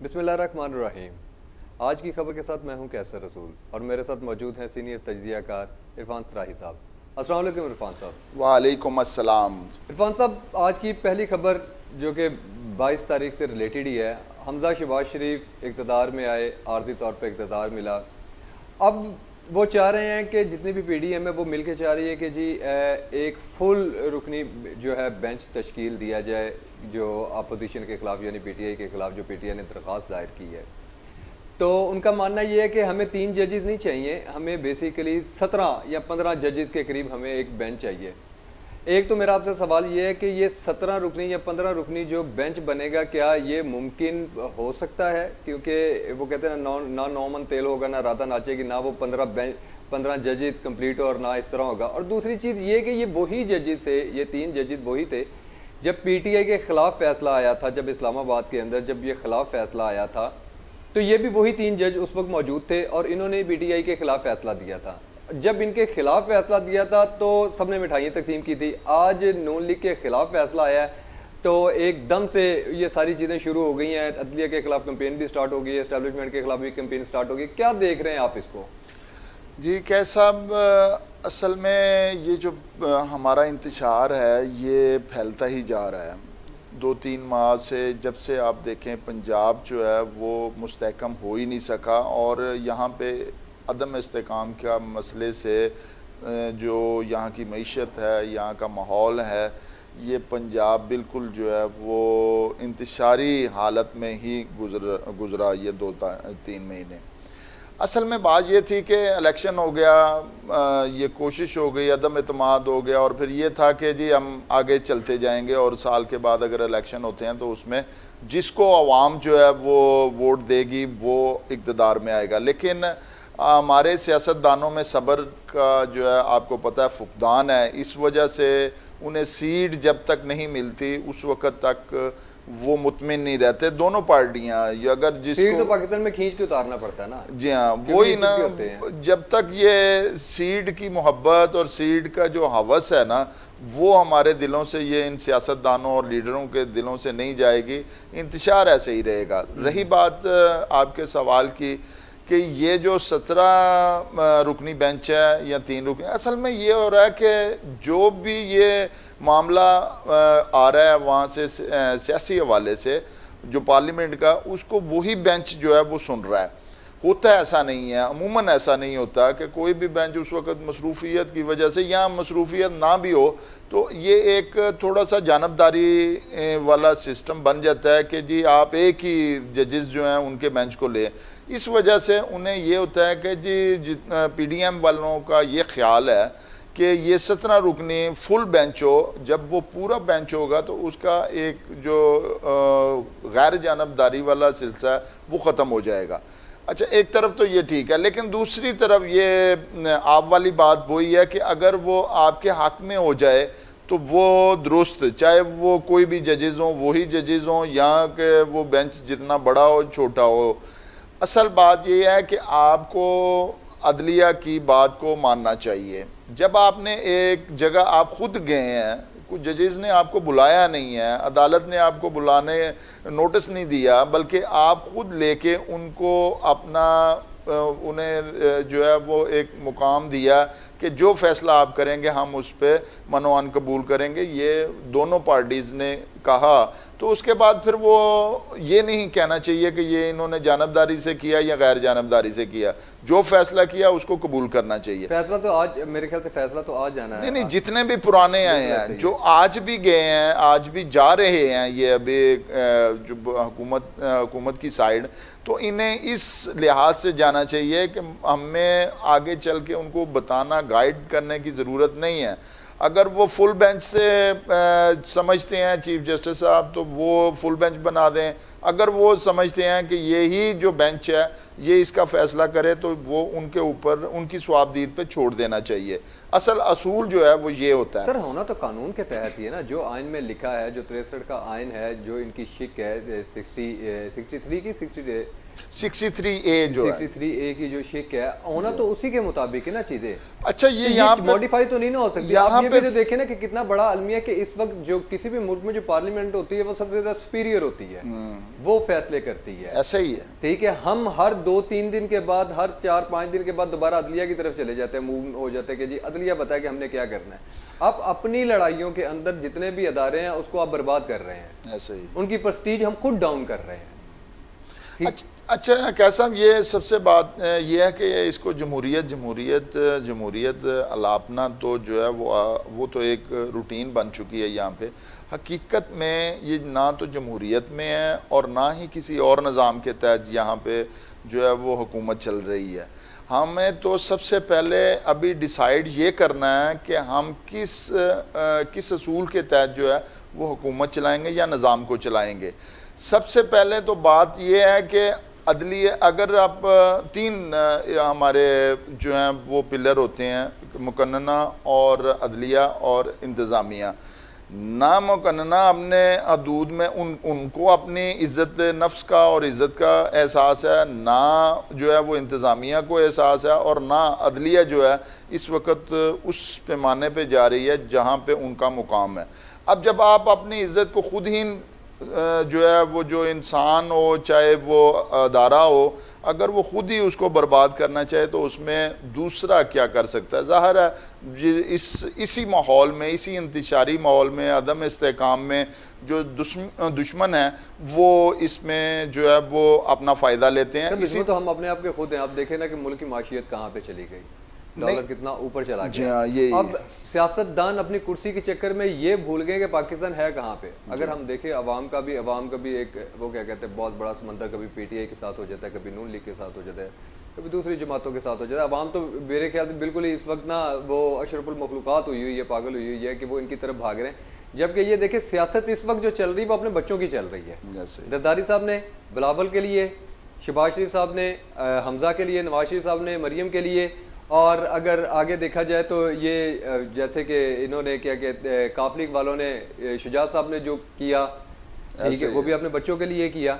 बिस्मिल्लाहिर्रहमानिर्रहीम। आज की खबर के साथ मैं हूं कैसर रसूल और मेरे साथ मौजूद हैं सीनियर तजज़ियाकार इरफान सराही साहब। अस्सलाम वालेकुम इरफान साहब। वालेकुम अस्सलाम। इरफान साहब, आज की पहली खबर जो कि 22 तारीख से रिलेटेड ही है। हमजा शहबाज शरीफ इक़्तिदार में आए, आर्जी तौर पर इक़्तिदार मिला। अब वो चाह रहे हैं कि जितनी भी PDM है वो मिल के चाह रही है कि जी एक फुल रुकनी जो है बेंच तश्कील दिया जाए जो अपोजिशन के ख़िलाफ़ यानी PTI के ख़िलाफ़ जो PTI ने दरख्वास्त दायर की है। तो उनका मानना ये है कि हमें 3 जजेस नहीं चाहिए, हमें बेसिकली 17 या 15 जजेस के करीब हमें एक बेंच चाहिए। एक तो मेरा आपसे सवाल ये है कि ये 17 रुकनी या 15 रुकनी जो बेंच बनेगा, क्या ये मुमकिन हो सकता है? क्योंकि वो कहते हैं ना नौ मन तेल होगा, ना राधा नाचेगी, ना वो 15 जजेस कंप्लीट और ना इस तरह होगा। और दूसरी चीज़ ये कि ये वही जजेस थे, ये 3 जजेस वही थे जब PTI के ख़िलाफ़ फैसला आया था, जब इस्लामाबाद के अंदर जब ये ख़िलाफ़ फैसला आया था तो ये भी वही 3 जज उस वक्त मौजूद थे और इन्होंने PTI के ख़िलाफ़ फैसला दिया था। जब इनके खिलाफ फैसला दिया था तो सबने मिठाइयाँ तकसीम की थी। आज नून लीग के खिलाफ फैसला आया है तो एकदम से ये सारी चीज़ें शुरू हो गई हैं। अदलिया के खिलाफ कैंपेन भी स्टार्ट हो गई है, एस्टेब्लिशमेंट के खिलाफ भी कैंपेन स्टार्ट हो गई। क्या देख रहे हैं आप इसको? जी कैस साहब, असल में ये जो हमारा इंतशार है ये फैलता ही जा रहा है। 2-3 माह से जब से आप देखें पंजाब जो है वो मुस्तहकम हो ही नहीं सका और यहाँ पे अदम इस्तेकाम का मसले से जो यहाँ की मईशत है, यहाँ का माहौल है, ये पंजाब बिल्कुल जो है वो इंतशारी हालत में ही गुज़रा ये 2-3 महीने। असल में बात ये थी कि इलेक्शन हो गया, ये कोशिश हो गई, अदम एतमाद हो गया और फिर ये था कि जी हम आगे चलते जाएंगे और साल के बाद अगर इलेक्शन होते हैं तो उसमें जिसको अवाम जो है वो वोट देगी वो इक़्तिदार में आएगा। लेकिन हमारे सियासतदानों में सब्र का जो है आपको पता है फुकदान है। इस वजह से उन्हें सीट जब तक नहीं मिलती उस वक़्त तक वो मुतमिन नहीं रहते। दोनों पार्टियां अगर जिसको तो पाकिस्तान में खींच के उतारना पड़ता है ना। जी हाँ, वही ना, जब तक ये सीट की मोहब्बत और सीट का जो हवस है ना वो हमारे दिलों से, ये इन सियासतदानों और लीडरों के दिलों से नहीं जाएगी, इंतशार ऐसे ही रहेगा। रही बात आपके सवाल की कि ये जो 17 रुकनी बेंच है या 3 रुकनी, असल में ये हो रहा है कि जो भी ये मामला आ रहा है वहाँ से सियासी हवाले से जो पार्लियामेंट का, उसको वही बेंच जो है वो सुन रहा है। होता ऐसा नहीं है, अमूमन ऐसा नहीं होता कि कोई भी बेंच उस वक़्त मसरूफ़ियत की वजह से, या मसरूफ़ियत ना भी हो तो ये एक थोड़ा सा जानबदारी वाला सिस्टम बन जाता है कि जी आप एक ही जजेस जो हैं उनके बेंच को लें। इस वजह से उन्हें ये होता है कि जी PDM वालों का ये ख्याल है कि ये 17 रुकनी फुल बेंच हो। जब वो पूरा बेंच होगा तो उसका एक जो गैर जानबदारी वाला सिलसिला है वो ख़त्म हो जाएगा। अच्छा, एक तरफ तो ये ठीक है, लेकिन दूसरी तरफ ये आप वाली बात वही है कि अगर वो आपके हक़ में हो जाए तो वो दुरुस्त, चाहे वो कोई भी जजेज़ हों, वही जजेज़ हों, या कि वो बेंच जितना बड़ा हो छोटा हो। असल बात ये है कि आपको अदलिया की बात को मानना चाहिए। जब आपने एक जगह आप खुद गए हैं, कुछ जजेस ने आपको बुलाया नहीं है, अदालत ने आपको बुलाने नोटिस नहीं दिया, बल्कि आप खुद लेके उनको अपना उन्हें जो है वो एक मुकाम दिया कि जो फैसला आप करेंगे हम उस पर मनोअन कबूल करेंगे, ये दोनों पार्टीज़ ने कहा। तो उसके बाद फिर वो ये नहीं कहना चाहिए कि ये इन्होंने जानबदारी से किया या गैर जानबदारी से किया। जो फैसला किया उसको कबूल करना चाहिए। फैसला तो आज, मेरे ख्याल से फैसला तो आज जाना है। नहीं, जितने भी पुराने आए हैं, जो आज भी गए हैं, आज भी जा रहे हैं, ये अभी जो हुकूमत की साइड, तो इन्हें इस लिहाज से जाना चाहिए कि हमें आगे चल के उनको बताना, गाइड करने की ज़रूरत नहीं है। अगर वो फुल बेंच से समझते हैं चीफ जस्टिस साहब तो वो फुल बेंच बना दें। अगर वो समझते हैं कि यही जो बेंच है ये इसका फैसला करे तो वो उनके ऊपर उनकी स्वाबदीद पे छोड़ देना चाहिए। असल असूल जो है वो ये होता है। सर, होना तो कानून के तहत ही है ना, जो आइन में लिखा है, जो 63 का आइन है, जो इनकी शिक है 63 की 63A जो 63A की जो शिक है होना तो उसी के मुताबिक है ना चीजें। अच्छा ये यहाँ पे मॉडिफाई तो नहीं ना हो सकती। यहाँ आप ये पे भी तो देखें ना कि कितना बड़ा अलमिया कि इस वक्त जो किसी भी मुल्क में जो पार्लियामेंट होती है वो सबसे ज्यादा सुपीरियर होती है, वो फैसले करती है। ऐसा ही है, ठीक है। हम हर 2-3 दिन के बाद, हर 4-5 दिन के बाद दोबारा अदलिया की तरफ चले जाते हैं, मूव हो जाते हैं कि जी अदलिया बताए कि हमने क्या करना है। आप अपनी लड़ाइयों के अंदर जितने भी अदारे हैं उसको आप बर्बाद कर रहे हैं, ऐसे ही उनकी प्रेस्टीज हम खुद डाउन कर रहे हैं। अच्छा कैसा ये सबसे बात ये है कि इसको जमहूरियत अलापना तो जो है वो तो एक रूटीन बन चुकी है यहाँ पे। हकीकत में ये ना तो जमहूरियत में है और ना ही किसी और निज़ाम के तहत यहाँ पे जो है वो हुकूमत चल रही है। हमें तो सबसे पहले अभी डिसाइड ये करना है कि हम किस असूल के तहत जो है वो हुकूमत चलाएंगे या निज़ाम को चलाएंगे। सबसे पहले तो बात ये है कि अदलिया, अगर आप 3 हमारे जो हैं वो पिलर होते हैं, मुकन्नना और अदलिया और इंतज़ामिया। ना मुकन्नना अपने हदूद में उनको अपनी इज़्ज़त नफ्स का और इज़्ज़त का एहसास है, ना जो है वो इंतज़ामिया को एहसास है, और ना अदलिया जो है इस वक्त उस पैमाने पे जा रही है जहाँ पे उनका मुकाम है। अब जब आप अपनी इज़्ज़त को खुद ही जो है वो जो इंसान हो चाहे वो अदारा हो, अगर वो खुद ही उसको बर्बाद करना चाहे तो उसमें दूसरा क्या कर सकता है। ज़ाहिर है इसी माहौल में, इसी इंतशारी माहौल में, अदम इस्तेहकाम में जो दुश्मन है वो इसमें जो है वो अपना फ़ायदा लेते हैं। इसमें तो हम अपने आप के खुद हैं। आप देखें ना कि मुल्क की माशियत कहाँ पे चली गई, डॉलर कितना ऊपर चला गया। अब सियासतदान अपनी कुर्सी के चक्कर में ये भूल गए कि पाकिस्तान है कहाँ पे। अगर हम देखें अवाम का भी एक वो क्या कहते हैं बहुत बड़ा समंदर, कभी पीटीआई के साथ हो जाता है, कभी नून लीग के साथ हो जाता है, कभी दूसरी जमातों के साथ हो जाता है। अवाम तो मेरे ख्याल से बिल्कुल ही इस वक्त ना वो अशरफुल मखलूकात हुई है, पागल हुई है कि वो इनकी तरफ भाग रहे हैं। जबकि ये देखिए सियासत इस वक्त जो चल रही है वो अपने बच्चों की चल रही है। जरदारी साहब ने बिलावल के लिए, शहबाज शरीफ साहब ने हमजा के लिए, नवाज शरीफ साहब ने मरियम के लिए, और अगर आगे देखा जाए तो ये जैसे कि इन्होंने क्या कहते काफ लीग वालों ने, शुजात साहब ने जो किया, ठीक है, वो भी अपने बच्चों के लिए किया।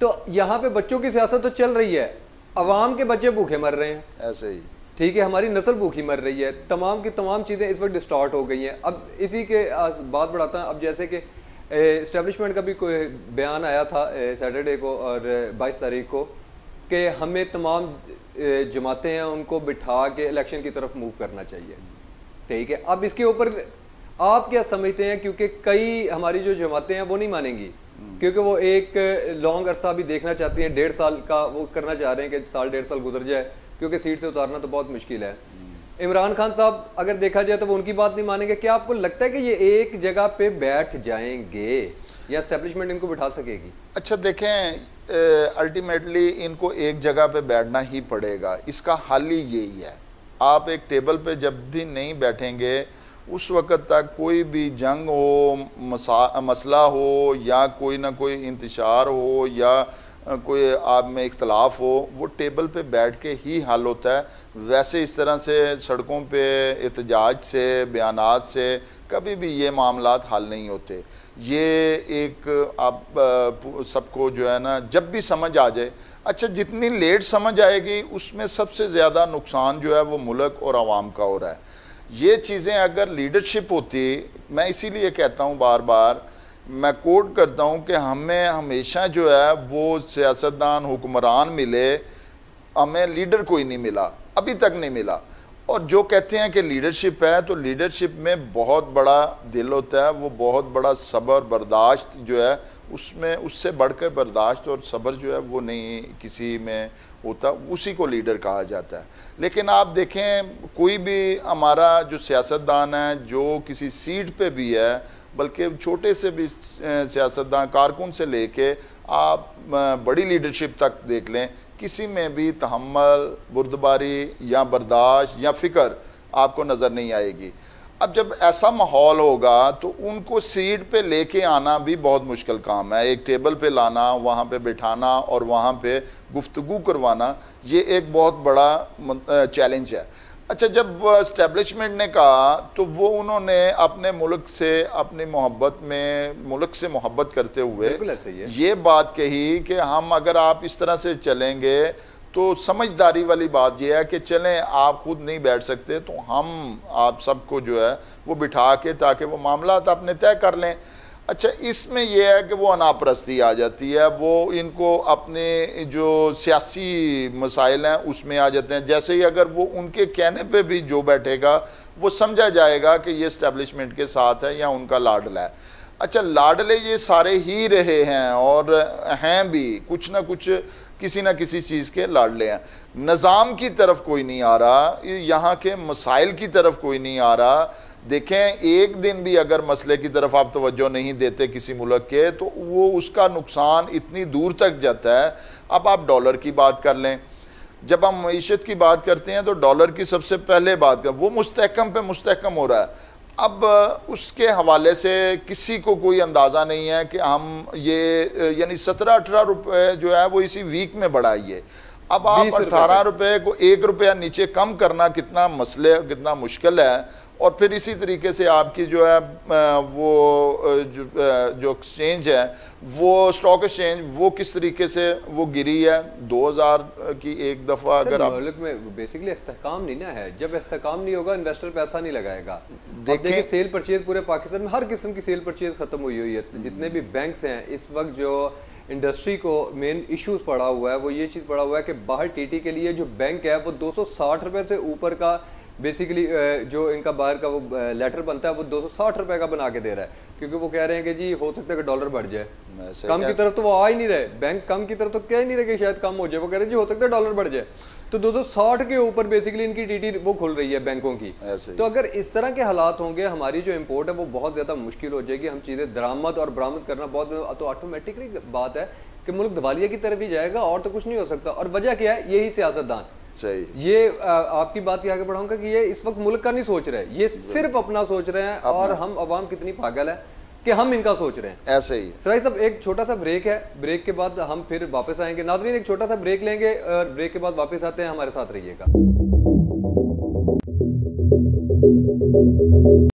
तो यहाँ पे बच्चों की सियासत तो चल रही है, अवाम के बच्चे भूखे मर रहे हैं, ऐसे ही, ठीक है, हमारी नस्ल भूखी मर रही है। तमाम की तमाम चीज़ें इस वक्त डिस्टॉर्ट हो गई हैं। अब इसी के बात बढ़ाता हूँ। अब जैसे कि इस्टेब्लिशमेंट का भी कोई बयान आया था सैटरडे को और 22 तारीख को कि हमें तमाम जमातें हैं उनको बिठा के इलेक्शन की तरफ मूव करना चाहिए, ठीक है। अब इसके ऊपर आप क्या समझते हैं, क्योंकि कई हमारी जो जमातें हैं वो नहीं मानेंगी, क्योंकि वो एक लॉन्ग अरसा भी देखना चाहती हैं, 1.5 साल का वो करना चाह रहे हैं कि 1.5 साल गुजर जाए, क्योंकि सीट से उतारना तो बहुत मुश्किल है। इमरान खान साहब अगर देखा जाए तो वो उनकी बात नहीं मानेंगे। क्या आपको लगता है कि ये एक जगह पे बैठ जाएंगे या एस्टेब्लिशमेंट इनको बिठा सकेगी? अच्छा देखें, अल्टीमेटली इनको एक जगह पे बैठना ही पड़ेगा। इसका हल ही यही है। आप एक टेबल पे जब भी नहीं बैठेंगे उस वक़्त तक कोई भी जंग हो, मसला हो, या कोई ना कोई इंतशार हो, या कोई आप में इख्तलाफ हो, वो टेबल पे बैठ के ही हल होता है। वैसे इस तरह से सड़कों पे एहतजाज से, बयानात से कभी भी ये मामलात हल नहीं होते। ये एक आप सबको जो है ना जब भी समझ आ जाए, अच्छा जितनी लेट समझ आएगी उसमें सबसे ज़्यादा नुकसान जो है वो मुल्क और आवाम का हो रहा है। ये चीज़ें अगर लीडरशिप होती, मैं इसीलिए कहता हूँ बार बार, मैं कोट करता हूँ कि हमें हमेशा जो है वो सियासतदान हुक्मरान मिले, हमें लीडर कोई नहीं मिला, अभी तक नहीं मिला। और जो कहते हैं कि लीडरशिप है, तो लीडरशिप में बहुत बड़ा दिल होता है, वो बहुत बड़ा सब्र बर्दाश्त जो है उसमें, उससे बढ़कर बर्दाश्त और सब्र जो है वो नहीं किसी में होता, उसी को लीडर कहा जाता है। लेकिन आप देखें कोई भी हमारा जो सियासतदान है जो किसी सीट पे भी है, बल्कि छोटे से भी सियासतदान कारकुन से लेके आप बड़ी लीडरशिप तक देख लें, किसी में भी तहम्मुल, बुर्दबारी या बर्दाश्त या फ़िक्र आपको नज़र नहीं आएगी। अब जब ऐसा माहौल होगा तो उनको सीट पे लेके आना भी बहुत मुश्किल काम है। एक टेबल पे लाना, वहाँ पे बिठाना और वहाँ पे गुफ्तगू करवाना, ये एक बहुत बड़ा चैलेंज है। अच्छा, जब एस्टेब्लिशमेंट ने कहा तो वो उन्होंने अपने मुल्क से अपनी मोहब्बत में मुल्क से मोहब्बत करते हुए ये बात कही कि हम अगर आप इस तरह से चलेंगे तो समझदारी वाली बात यह है कि चलें, आप खुद नहीं बैठ सकते तो हम आप सबको जो है वो बिठा के ताकि वो मामला अपने तय कर लें। अच्छा, इसमें यह है कि वो अनापरस्ती आ जाती है, वो इनको अपने जो सियासी मसाइल हैं उसमें आ जाते हैं। जैसे ही अगर वो उनके कहने पे भी जो बैठेगा वो समझा जाएगा कि ये इस्टेब्लिशमेंट के साथ है या उनका लाडला है। अच्छा, लाडले ये सारे ही रहे हैं और हैं भी, कुछ ना कुछ किसी ना किसी चीज़ के लाडले हैं। निज़ाम की तरफ कोई नहीं आ रहा, यहाँ के मसाइल की तरफ कोई नहीं आ रहा। देखें, एक दिन भी अगर मसले की तरफ आप तवज्जो नहीं देते किसी मुल्क के तो वो उसका नुकसान इतनी दूर तक जाता है। अब आप डॉलर की बात कर लें, जब हम मईशत की बात करते हैं तो डॉलर की सबसे पहले बात कर, वो मुस्तहकम पे मुस्तहकम हो रहा है। अब उसके हवाले से किसी को कोई अंदाज़ा नहीं है कि हम ये यानी 17-18 रुपये जो है वो इसी वीक में बढ़ाइए। अब आप 18 रुपये को 1 रुपया नीचे कम करना कितना मसले, कितना मुश्किल है। और फिर इसी तरीके से आपकी जो है वो जो एक्सचेंज है, वो स्टॉक एक्सचेंज, वो किस तरीके से वो गिरी है 2000 की एक दफ़ा। अगर आप मुल्क में बेसिकली इस्तेहकाम नहीं ना है, जब इस्तेहकाम नहीं होगा इन्वेस्टर पैसा नहीं लगाएगा। देखिए, सेल परचेज पूरे पाकिस्तान में हर किस्म की सेल परचेज खत्म हुई है। जितने भी बैंक्स हैं इस वक्त, जो इंडस्ट्री को मेन इश्यूज पड़ा हुआ है वो ये चीज़ पड़ा हुआ है कि बाहर टीटी के लिए जो बैंक है वो 260 रुपये से ऊपर का बेसिकली जो इनका बाहर का वो लेटर बनता है वो 260 रुपए का बना के दे रहा है, क्योंकि वो कह रहे हैं कि जी हो सकता है कि डॉलर बढ़ जाए। कम की तरफ तो वो आ ही नहीं रहे, बैंक कम की तरफ तो कह ही नहीं रहे कि शायद कम हो जाए, वो कह रहे हैं जी हो सकता है डॉलर बढ़ जाए। तो 260 के ऊपर बेसिकली इनकी टीटी वो खुल रही है बैंकों की। तो अगर इस तरह के हालात होंगे, हमारी जो इम्पोर्ट है वो बहुत ज्यादा मुश्किल हो जाएगी। हम चीजें दरामद और बरामद करना बहुत, तो ऑटोमेटिकली बात है कि मुल्क दिवालिया की तरफ ही जाएगा और तो कुछ नहीं हो सकता। और वजह क्या है? यही सियासतदान। सही, ये आपकी बात के आगे बढ़ाऊंगा कि ये इस वक्त मुल्क का नहीं सोच रहे, ये सिर्फ अपना सोच रहे हैं। और हम अवाम कितनी पागल है कि हम इनका सोच रहे हैं। ऐसे ही सराई साहब, एक छोटा सा ब्रेक है, ब्रेक के बाद हम फिर वापस आएंगे। नाज़रीन, एक छोटा सा ब्रेक लेंगे और ब्रेक के बाद वापस आते हैं, हमारे साथ रहिएगा।